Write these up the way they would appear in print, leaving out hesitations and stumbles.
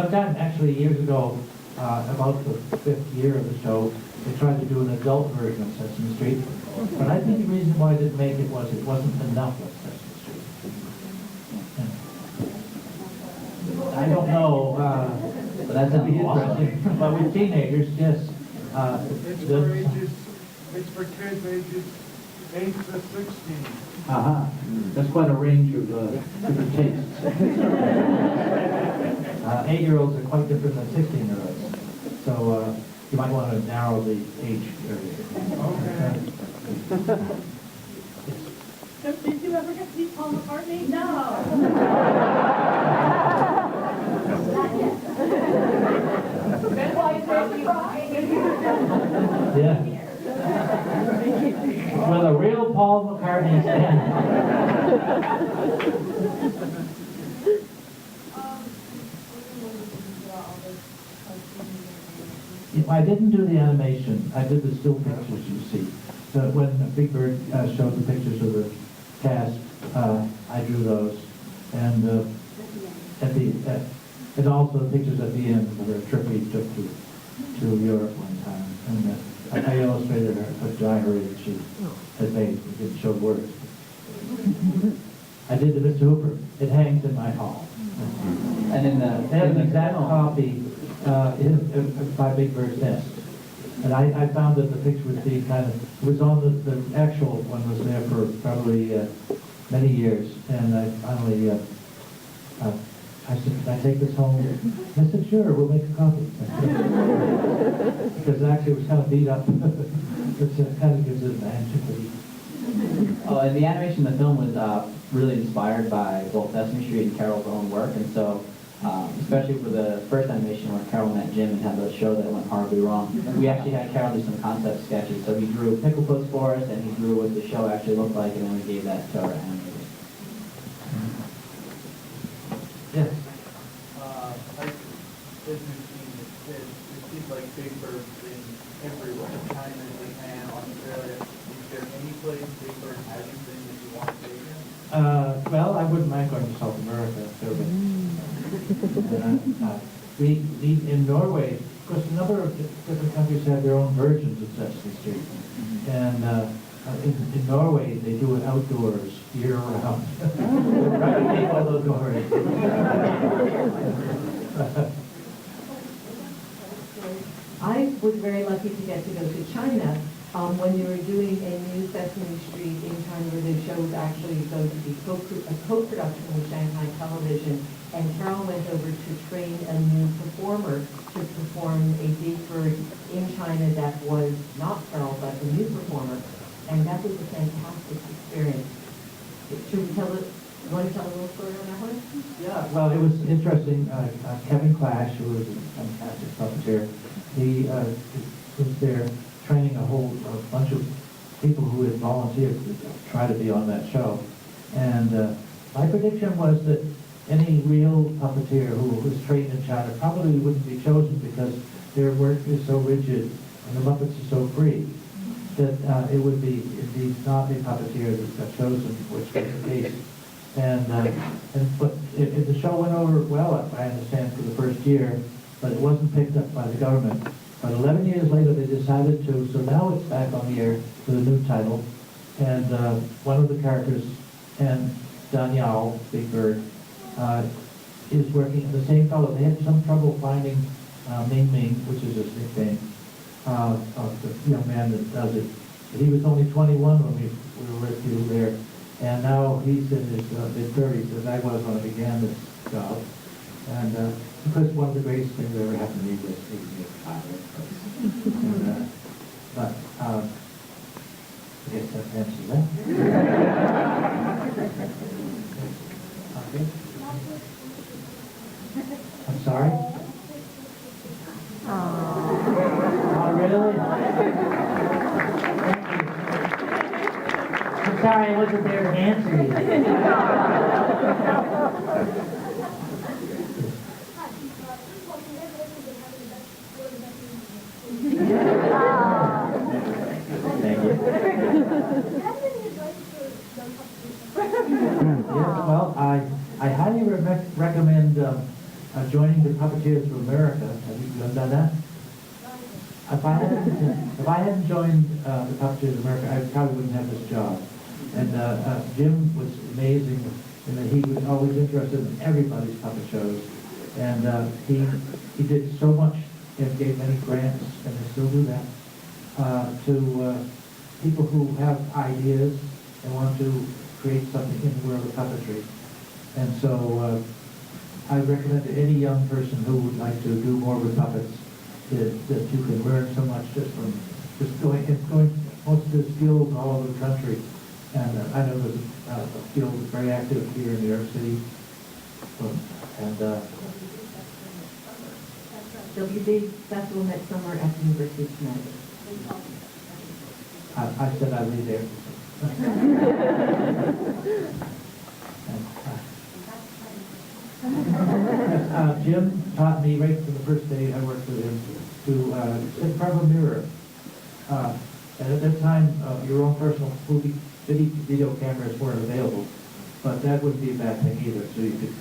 one time, actually years ago, about the 5th year of the show, they tried to do an adult version of Sesame Street. But I think the reason why I didn't make it was it wasn't enough of Sesame Street. I don't know, but that sounds interesting. But with teenagers, yes. It's for kids ages 8 to 16. That's quite a range of different tastes. 8-year-olds are quite different than 16-year-olds. So you might want to narrow the age area. Okay. Did you ever get to see Paul McCartney? No. Not yet. That's why it's Yeah. With a real Paul McCartney stand. I didn't do the animation. I did the still pictures, you see. So when Big Bird showed the pictures of the cast, I drew those. And and also the pictures at the end of the trip we took to Europe one time. And I illustrated a diary that she had made. It didn't show words. I did the Mr. Hooper. It hangs in my hall. And in They have an exact copy by Big Bird's nest. And I found that the picture would be kind of, it was on the actual one was there for probably many years. And I finally, I said, can I take this home? I said, sure, we'll make a copy. Because actually it was kind of beat up. It kind of gives it an antiquity. Oh, and the animation in the film was really inspired by both Sesame Street and Carol's own work, and so especially for the first animation where Carol met Jim and had the show that went horribly wrong, we actually had Carol do some concept sketches. So he drew Pickle Puss for us, and he drew what the show actually looked like, and then we gave that to our animators. Yes. Like business team, it seems like Big Bird's been everywhere. China, Japan, Australia. Is there any place Big Bird hasn't been that you want to take him? Well, I wouldn't mind going to South America, too. We in Norway, of course, a number of different countries have their own versions of Sesame Street. And in Norway, they do it outdoors, year-round. Right to keep all those doors. I was very lucky to get to go to China when they were doing a new Sesame Street in China, where the show was actually going to be a co-production with Shanghai Television. And Carol went over to train a new performer to perform a Big Bird in China that was not Carol, but a new performer. And that was a fantastic experience. Should we tell it? You want to tell a little story on that one? Yeah, well, it was interesting. Kevin Clash, who was a fantastic puppeteer, he was there training a bunch of people who had volunteered to try to be on that show. And my prediction was that any real puppeteer who was trained in China probably wouldn't be chosen because their work is so rigid and the Muppets are so free that it would be indeed not a puppeteer that got chosen, which was the case. But the show went over well, I understand, for the first year, but it wasn't picked up by the government. But 11 years later, they decided to, so now it's back on the air with a new title. And one of the characters, and Daniel, Big Bird, is working, the same fellow. They had some trouble finding Ming Ming, which is his nickname, of the young man that does it. But he was only 21 when we were with you there. And now he's in his mid-30s, as I was when I began this job. And of course, one of the greatest things that ever happened to me was being a pilot. But I guess that answers that. Okay. I'm sorry? Oh, really? I'm sorry I wasn't there to answer you. Thank you. Yeah, well, I highly recommend joining the Puppeteers of America. Have you done that? If I hadn't joined the Puppeteers of America, I probably wouldn't have this job. And Jim was amazing in that he was always interested in everybody's puppet shows. And he did so much and gave many grants, and they still do that, to people who have ideas and want to create something in the world of puppetry. And so I recommend to any young person who would like to do more with puppets that you can learn so much just from going most of the skills all over the country. And I know there's a field that's very active here in New York City. So, and There'll be a big festival next summer at the University of Connecticut. I said I'd be there. Jim taught me right from the first day I worked with him to sit in front of a mirror. And at that time, your own personal video cameras weren't available, but that wouldn't be a bad thing either. So you could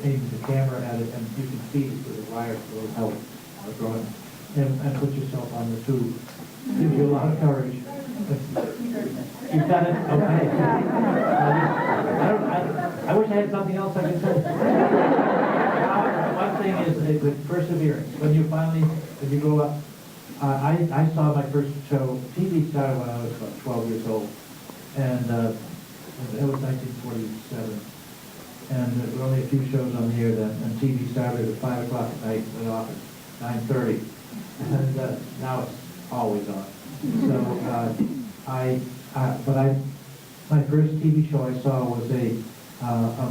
aim the camera at it, and you can feed it with a wire for a help drawing, and put yourself on the tube. Gives you a lot of courage. You've done it? Okay. I wish I had something else I could say. One thing is with perseverance. When you grow up, I saw my first show. TV started when I was about 12 years old, and it was 1947. And there were only a few shows on the air then, and TV started at 5 o'clock at night, went off at 9:30. And now it's always on. So my first TV show I saw was a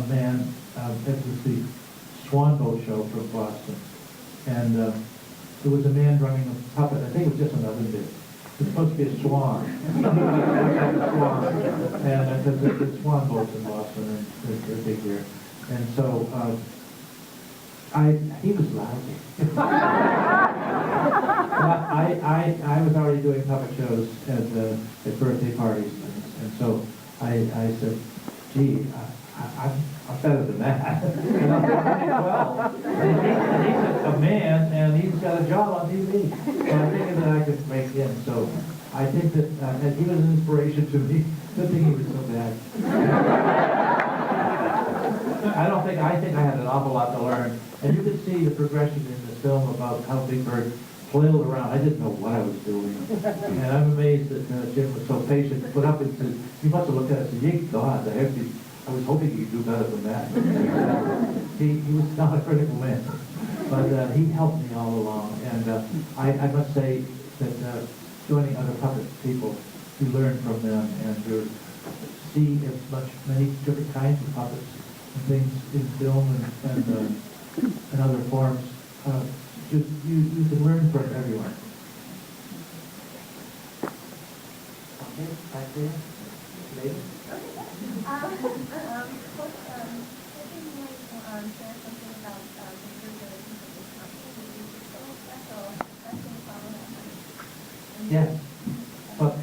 man, it was the Swan Boat show from Boston. And there was a man running a puppet. I think it was just an oven bit. It was supposed to be a swan. A swan. And because the Swan boats in Boston, and they're big here. And so he was lousy. I was already doing puppet shows at birthday parties, and so I said, gee, I'm better than that. And I'm doing well. And he's a man, and he's got a job on TV. So I figured that I could break in. So I think that he was an inspiration to me. Good thing he was so bad. I think I had an awful lot to learn. And you could see the progression in this film about how Big Bird flailed around. I didn't know what I was doing. And I'm amazed that Jim was so patient to put up and said, he must have looked at it and said, ye God, I was hoping you'd do better than that. He was not a critical man. But he helped me all along. And I must say that joining other puppet people, you learn from them and you see many different kinds of puppets and things in film and other forms. You can learn from everyone. Okay, back there. Lady? I think you might share something about the relationship with this company. It's so special. That's been following. Yes. But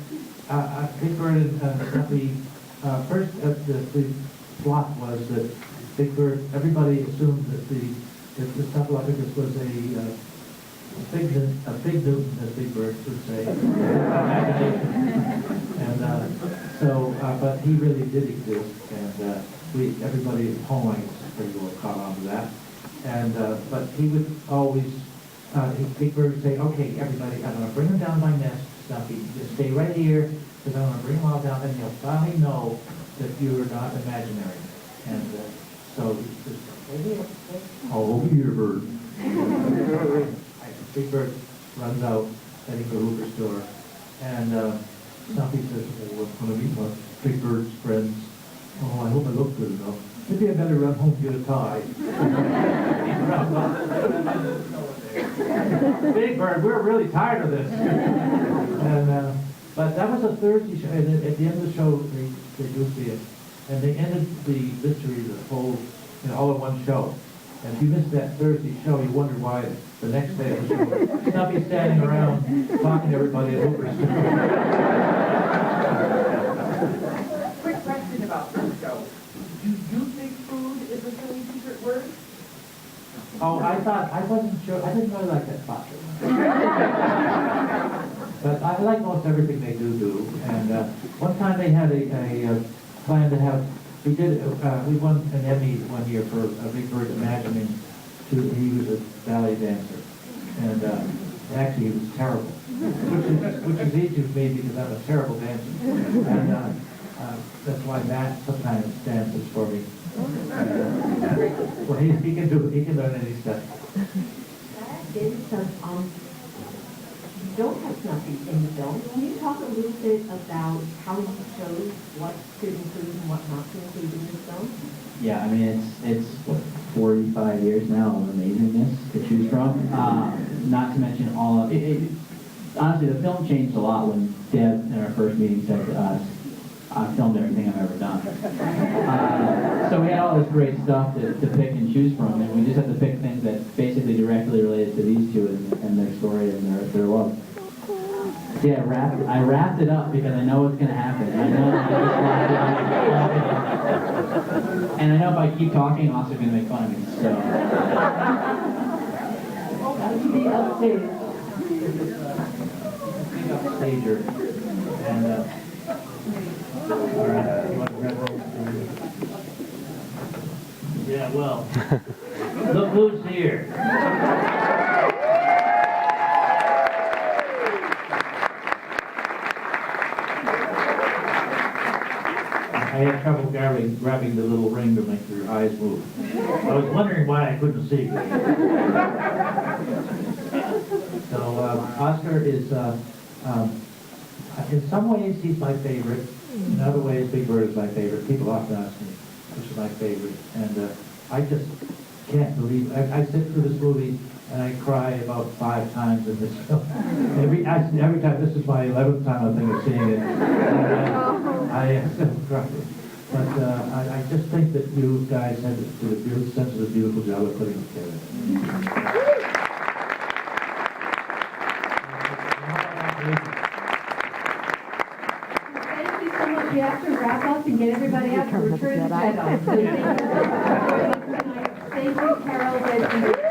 Big Bird and Snuffy, first the plot was that Big Bird, everybody assumed that the Snuffleupagus was a big Newton, as Big Bird would say, imagination. And but he really did exist, and everybody at home, I guess, pretty well caught on to that. And but he would always, Big Bird would say, okay, everybody, I'm going to bring them down my nest, Snuffy, just stay right here, because I'm going to bring them all down, and you'll finally know that you're not imaginary. And so he just, stay here, all over here, Bird. Big Bird runs out, heading for Hoover's store, and Snuffy says, well, what's going to be my Big Bird's friends? Oh, I hope I look good enough. Maybe I better run home and get a tie. Big Bird, we're really tired of this. And but that was a Thursday show, and at the end of the show, they do see it. And they ended the mystery, the whole, all in one show. And if you missed that Thursday show, you wonder why the next day of the show, Snuffy's standing around talking to everybody at Hoover's. Quick question about this show. Do you think food is a really secret word? Oh, I wasn't sure, I didn't really like that spot. But I like most everything they do. And one time they had a plan to have, we won an Emmy one year for a Big Bird imagining he was a ballet dancer. And actually he was terrible, which is easy for me because I'm a terrible dancer. And that's why Matt sometimes dances for me. Well, he can learn any step. You don't have snuffy in the film. Can you talk a little bit about how you chose what to include and what not to include in this film? Yeah, I mean, it's what, 45 years now of amazingness to choose from. Not to mention all of it. Honestly, the film changed a lot when Deb, in our first meeting, said to us, I've filmed everything I've ever done. So we had all this great stuff to pick and choose from, and we just had to pick things that basically directly related to these two and their story and their love. So yeah, I wrapped it up because I know what's going to happen. And I know that and I know if I keep talking, Oscar's going to make fun of me. So. That's the upstage. Big upstager. And all right, you want to grab those? Yeah, well, look who's here. I had trouble grabbing the little ring to make your eyes move. I was wondering why I couldn't see. So Oscar is, in some ways he's my favorite. In other ways, Big Bird is my favorite. People often ask me which is my favorite, and I just can't believe it. I sit through this movie and I cry about 5 times in this film. Every time, this is my 11th time I think of seeing it. And, I still cry. But I just think that you guys did a beautiful, sensitive, beautiful job of putting it together. Thank you so much. We have to wrap up and get everybody out to return the Jedi. So thank you, Caroll. Oh, yeah.